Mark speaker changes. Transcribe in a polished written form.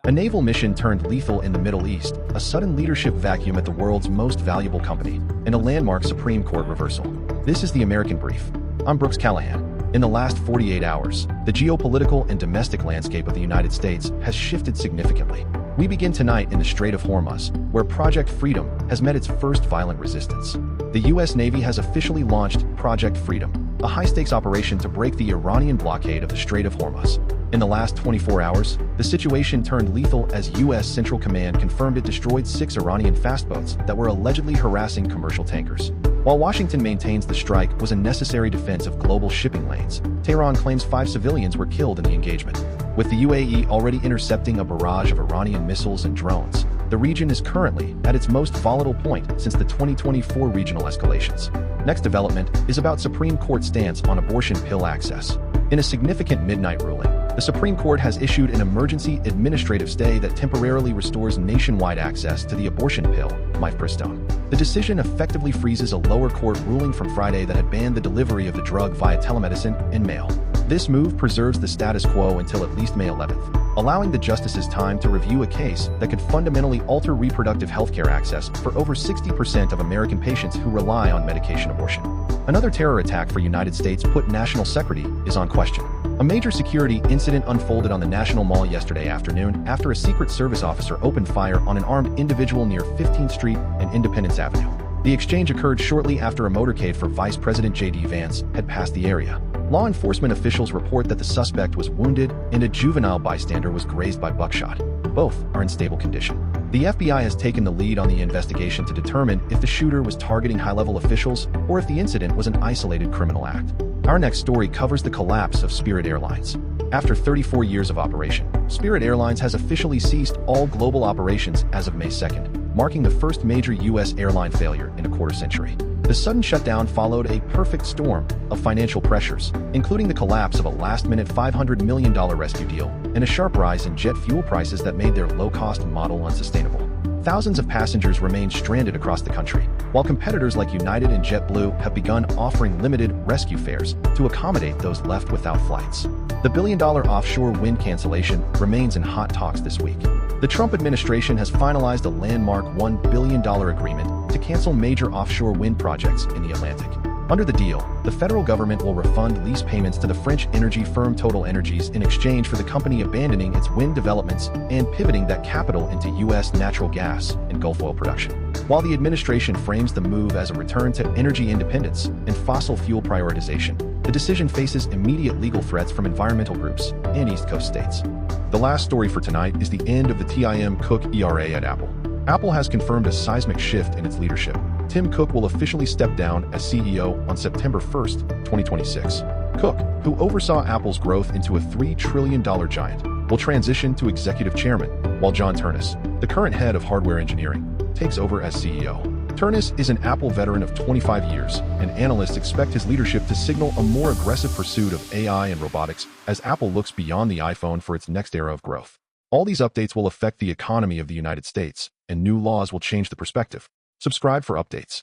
Speaker 1: A naval mission turned lethal in the Middle East, a sudden leadership vacuum at the world's most valuable company, and a landmark Supreme Court reversal. This is the American Brief. I'm Brooks Callahan. In the last 48 hours, the geopolitical and domestic landscape of the United States has shifted significantly. We begin tonight in the Strait of Hormuz, where Project Freedom has met its first violent resistance. The U.S. Navy has officially launched Project Freedom, a high-stakes operation to break the Iranian blockade of the Strait of Hormuz. In the last 24 hours, the situation turned lethal as U.S. Central Command confirmed it destroyed 6 Iranian fast boats that were allegedly harassing commercial tankers. While Washington maintains the strike was a necessary defense of global shipping lanes, Tehran claims 5 civilians were killed in the engagement. With the UAE already intercepting a barrage of Iranian missiles and drones, the region is currently at its most volatile point since the 2024 regional escalations. Next development is about Supreme Court stance on abortion pill access. In a significant midnight ruling, the Supreme Court has issued an emergency administrative stay that temporarily restores nationwide access to the abortion pill, mifepristone. The decision effectively freezes a lower court ruling from Friday that had banned the delivery of the drug via telemedicine and mail. This move preserves the status quo until at least May 11th, allowing the justices time to review a case that could fundamentally alter reproductive healthcare access for over 60% of American patients who rely on medication abortion. Another terror attack for United States put national security is on question. A major security incident unfolded on the National Mall yesterday afternoon after a Secret Service officer opened fire on an armed individual near 15th Street and Independence Avenue. The exchange occurred shortly after a motorcade for Vice President J.D. Vance had passed the area. Law enforcement officials report that the suspect was wounded and a juvenile bystander was grazed by buckshot. Both are in stable condition. The FBI has taken the lead on the investigation to determine if the shooter was targeting high-level officials or if the incident was an isolated criminal act. Our next story covers the collapse of Spirit Airlines. After 34 years of operation, Spirit Airlines has officially ceased all global operations as of May 2nd, marking the first major U.S. airline failure in a quarter century. The sudden shutdown followed a perfect storm of financial pressures, including the collapse of a last-minute $500 million rescue deal and a sharp rise in jet fuel prices that made their low-cost model unsustainable. Thousands of passengers remain stranded across the country, while competitors like United and JetBlue have begun offering limited rescue fares to accommodate those left without flights. The billion-dollar offshore wind cancellation remains in hot talks this week. The Trump administration has finalized a landmark $1 billion agreement to cancel major offshore wind projects in the Atlantic. Under the deal, the federal government will refund lease payments to the French energy firm Total Energies in exchange for the company abandoning its wind developments and pivoting that capital into U.S. natural gas and Gulf oil production. While the administration frames the move as a return to energy independence and fossil fuel prioritization, the decision faces immediate legal threats from environmental groups and East Coast states. The last story for tonight is the end of the Tim Cook era at Apple. Apple has confirmed a seismic shift in its leadership. Tim Cook will officially step down as CEO on September 1st, 2026. Cook, who oversaw Apple's growth into a $3 trillion giant, will transition to executive chairman, while John Ternus, the current head of hardware engineering, takes over as CEO. Ternus is an Apple veteran of 25 years, and analysts expect his leadership to signal a more aggressive pursuit of AI and robotics as Apple looks beyond the iPhone for its next era of growth. All these updates will affect the economy of the United States, and new laws will change the perspective. Subscribe for updates.